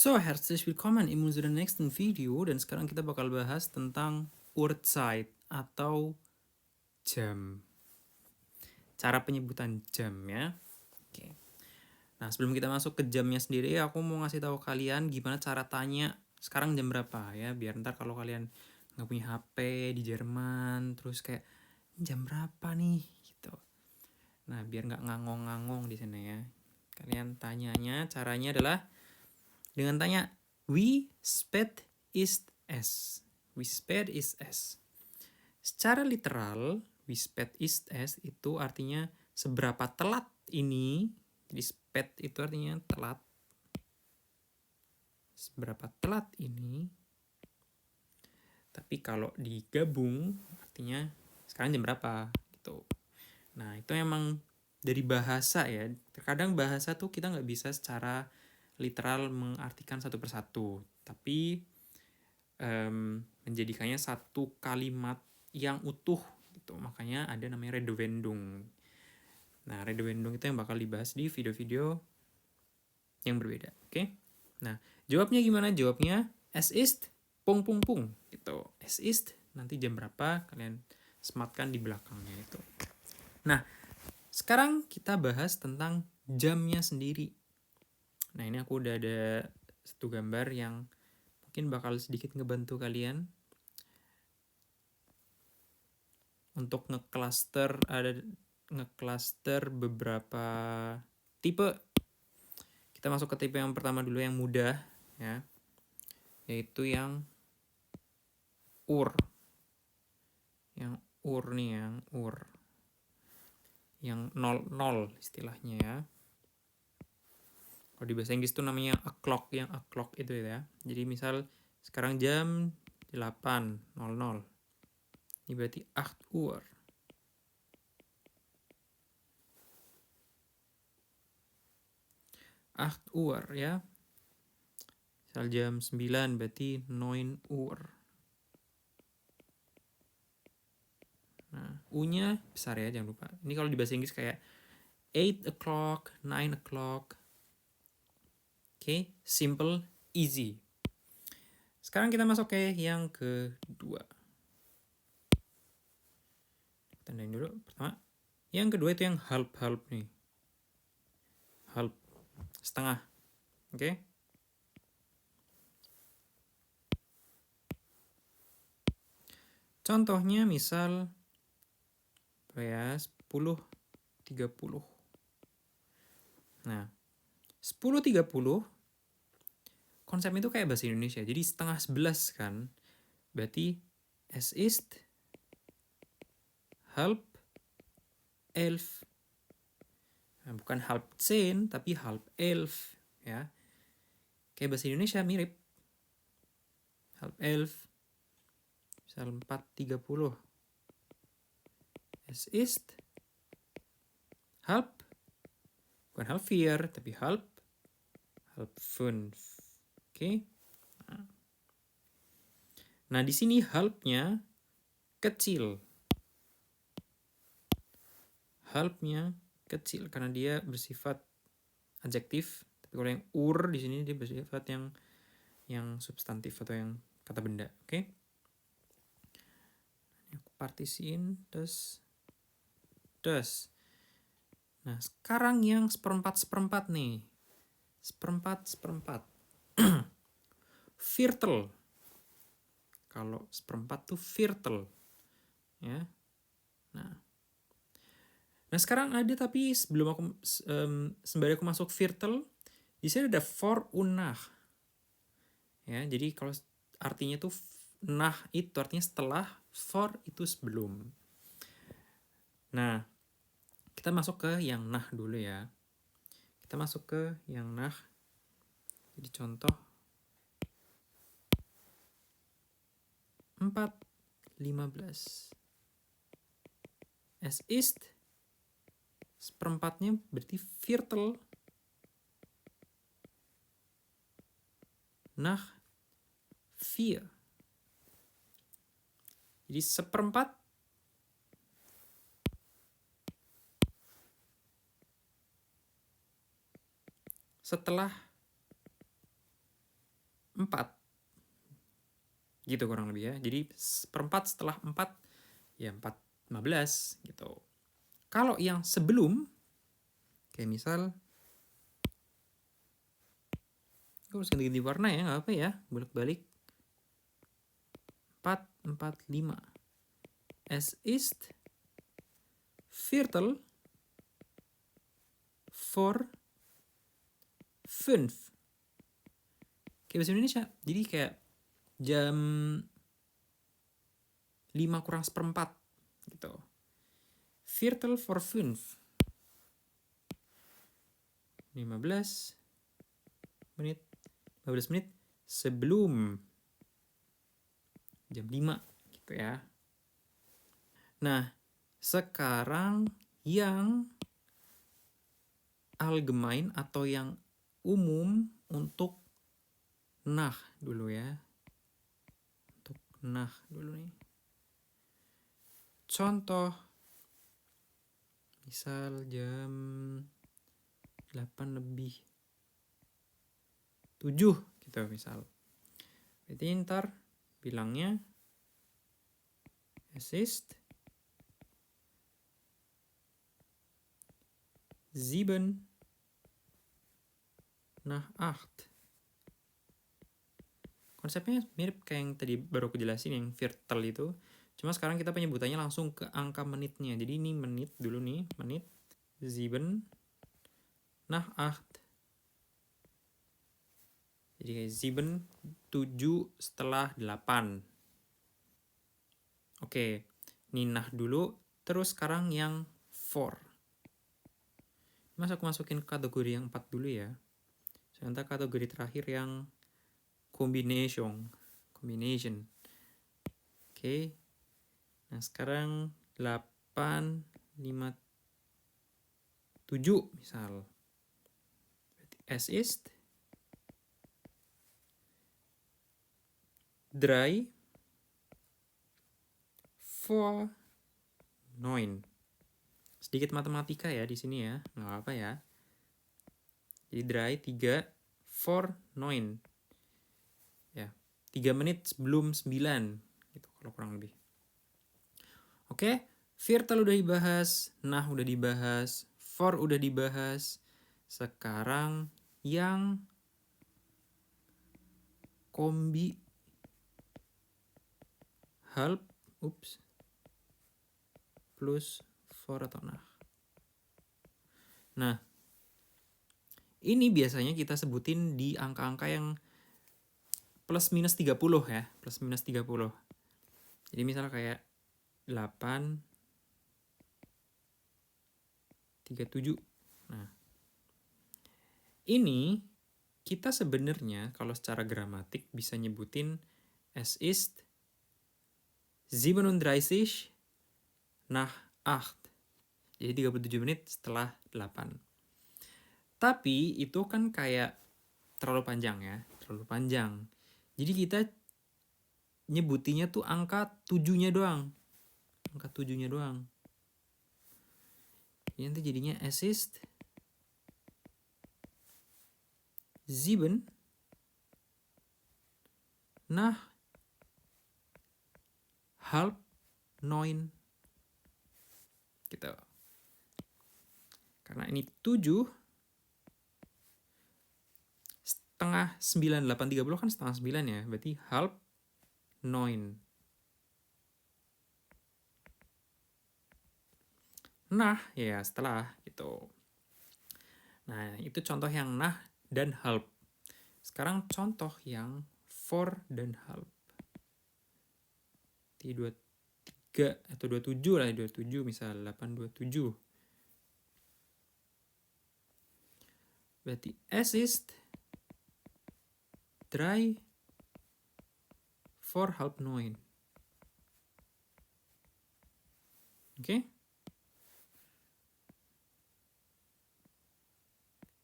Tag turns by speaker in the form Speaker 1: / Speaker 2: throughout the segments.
Speaker 1: So, herzlich willkommen in unserem nächsten Video dan sekarang kita bakal bahas tentang Uhrzeit atau jam. Cara penyebutan jam ya. Oke. Nah, sebelum kita masuk ke jamnya sendiri, aku mau ngasih tahu kalian gimana cara tanya sekarang jam berapa ya, biar ntar kalau kalian nggak punya HP di Jerman, terus kayak jam berapa nih gitu. Nah, biar nggak ngangong-ngangong di sana ya. Kalian tanyanya, caranya adalah dengan tanya wie spät ist es? Wie spät ist es? Secara literal, wie spät ist es itu artinya seberapa telat ini. Jadi spät itu artinya telat. Seberapa telat ini. Tapi kalau digabung artinya sekarang jam berapa gitu. Nah, itu emang dari bahasa ya. Terkadang bahasa tuh kita nggak bisa secara literal mengartikan satu persatu. Tapi menjadikannya satu kalimat yang utuh gitu. Makanya ada namanya redewendung. Nah, redewendung itu yang bakal dibahas di video-video yang berbeda, oke? Nah, jawabnya gimana? Jawabnya es ist pung pung pung gitu. Es ist nanti jam berapa kalian sematkan di belakangnya itu. Nah, sekarang kita bahas tentang jamnya sendiri. Nah, ini aku udah ada satu gambar yang mungkin bakal sedikit ngebantu kalian untuk ngecluster beberapa tipe. Kita masuk ke tipe yang pertama dulu yang mudah ya, yaitu yang ur. Yang ur nih, yang ur. Yang 00 istilahnya ya. Kalau di bahasa Inggris itu namanya o'clock, yang o'clock itu ya. Jadi misal sekarang jam 8.00. Ini berarti 8 uur. 8 uur ya. Misal jam 9 berarti 9 uur. Nah, U-nya besar ya, jangan lupa. Ini kalau di bahasa Inggris kayak 8 o'clock, 9 o'clock. Oke, simple, easy. Sekarang kita masuk ke yang kedua. Tandain dulu, pertama. Yang kedua itu yang halb nih. Halb, setengah. Oke. Contohnya misal ya 10.30. Nah, 10.30 konsepnya itu kayak bahasa Indonesia. Jadi setengah 11 kan. Berarti es ist halb 11. Nah, bukan halb 10 tapi halb 11 ya. Kayak bahasa Indonesia mirip. Halb 11. Misal 4.30. Es ist halb, bukan halb 4 tapi halb 5. Oke. Nah, di sini halbnya kecil. Halbnya kecil karena dia bersifat adjektif. Tapi kalau yang ur di sini dia bersifat yang substantif atau yang kata benda. Oke. Aku partisiin des. Nah, sekarang yang seperempat nih. Seperempat. Viertel. Kalau seperempat tuh viertel. Ya. Nah, sekarang ada tapi sebelum aku sembari aku masuk viertel, di sini ada vor und nach. Ya, jadi kalau artinya tuh nah itu artinya setelah, for itu sebelum. Nah, kita masuk ke yang nah dulu ya. Kita masuk ke yang nah. Jadi contoh 4.15. Es ist seperempatnya berarti viertel nach 4. Jadi seperempat setelah 4. Gitu kurang lebih ya. Jadi seperempat setelah 4, ya 4/15 gitu. Kalau yang sebelum, kayak misal, gue harus ganti-ganti warna ya, nggak apa ya, bolak-balik. 4, 4, 5. Es ist Viertel vor 5. Kayak bahasa Indonesia. Jadi kayak jam 5 kurang seperempat gitu. Viertel vor 5. 15 menit. 15 menit sebelum jam 5 gitu ya. Nah, sekarang yang allgemein atau yang umum untuk nah dulu ya. Untuk nah dulu nih. Contoh, misal jam 8:07 gitu misal. Berarti ntar bilangnya es ist 7:08. Konsepnya mirip kayak yang tadi baru aku jelasin yang Viertel itu. Cuma sekarang kita penyebutannya langsung ke angka menitnya. Jadi ini menit dulu nih, menit 7:08. Jadi kayak 7 setelah 8. Oke, ini nah dulu. Terus sekarang yang for. Mas aku masukin kategori yang 4 dulu ya. Sementara kategori terakhir yang combination. Oke. Nah, sekarang 8:57 misal. Es ist 3:09. Sedikit matematika ya di sini ya, nggak apa-apa ya. Jadi 3:09. Ya, 3 menit sebelum 9 gitu kalau kurang lebih. Oke, Viertel udah dibahas, nah udah dibahas, for udah dibahas. Sekarang yang kombi halb plus for atau nah. Nah, ini biasanya kita sebutin di angka-angka yang plus minus 30 ya, plus minus 30. Jadi misalnya kayak 8:37. Nah, ini kita sebenarnya kalau secara gramatik bisa nyebutin es ist 37:08. Jadi 37 menit setelah 8. Tapi itu kan kayak terlalu panjang ya, terlalu panjang. Jadi kita nyebutinya tuh angka 7-nya doang. Angka 7-nya doang. Ini nanti jadinya es ist 7:09. Gitu. Karena ini 7 setengah 9, 8:30 kan setengah 9 ya, berarti 8:09. Nah, ya setelah gitu. Nah, itu contoh yang nah dan halb. Sekarang contoh yang for dan halb. 23 atau 27 lah, 27 misal 8:27. Berarti es ist 3:09. Oke?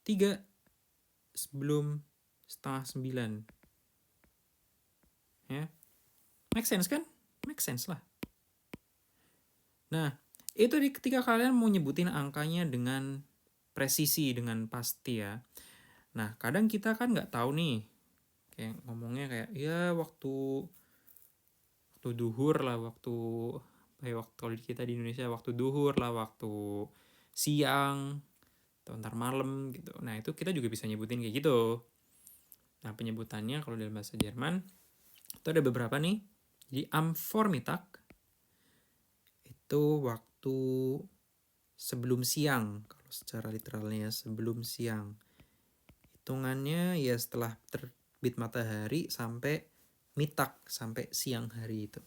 Speaker 1: 3 sebelum setengah 9. Ya. Make sense kan? Make sense lah. Nah, itu ketika kalian mau nyebutin angkanya dengan presisi, dengan pasti ya. Nah, kadang kita kan nggak tahu nih. kayak ngomongnya kayak ya waktu duhur lah, waktu kalau kita di Indonesia waktu duhur lah, waktu siang atau ntar malam gitu. Nah itu kita juga bisa nyebutin kayak gitu. Nah penyebutannya kalau dalam bahasa Jerman itu ada beberapa nih. Jadi am Vormittag itu waktu sebelum siang, kalau secara literalnya sebelum siang. Hitungannya ya setelah terbit matahari sampai mittag, sampai siang hari itu.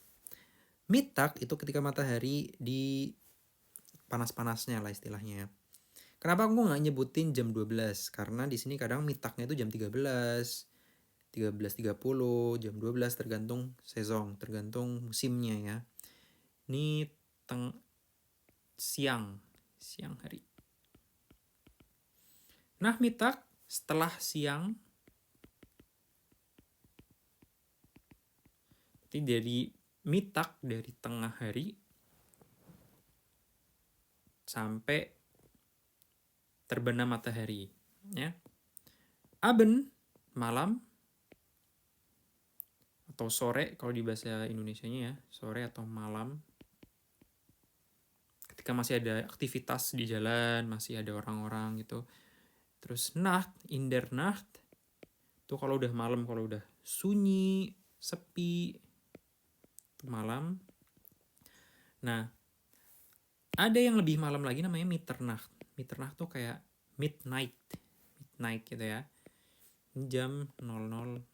Speaker 1: Mittag itu ketika matahari di panas-panasnya lah istilahnya. Kenapa aku nggak nyebutin jam 12? Karena di sini kadang mittagnya itu jam 13, 13.30, jam 12 tergantung sezon, tergantung musimnya ya. Ini siang hari. Nah, mittag setelah siang, berarti dari mittag dari tengah hari sampai terbenam matahari, ya. Abend malam atau sore kalau di bahasa Indonesianya ya, sore atau malam. Ketika masih ada aktivitas di jalan, masih ada orang-orang gitu. Terus Nacht, in der Nacht, itu kalau udah malam, kalau udah sunyi, sepi, itu malam. Nah, ada yang lebih malam lagi namanya Mitternacht. Mitternacht tuh kayak midnight gitu ya. Jam 00.00.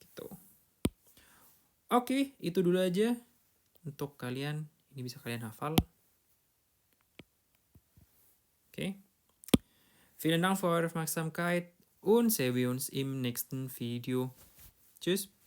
Speaker 1: Gitu. Oke, itu dulu aja untuk kalian. Ini bisa kalian hafal. Oke. Vielen Dank für eure Aufmerksamkeit und sehen wir uns im nächsten Video. Tschüss.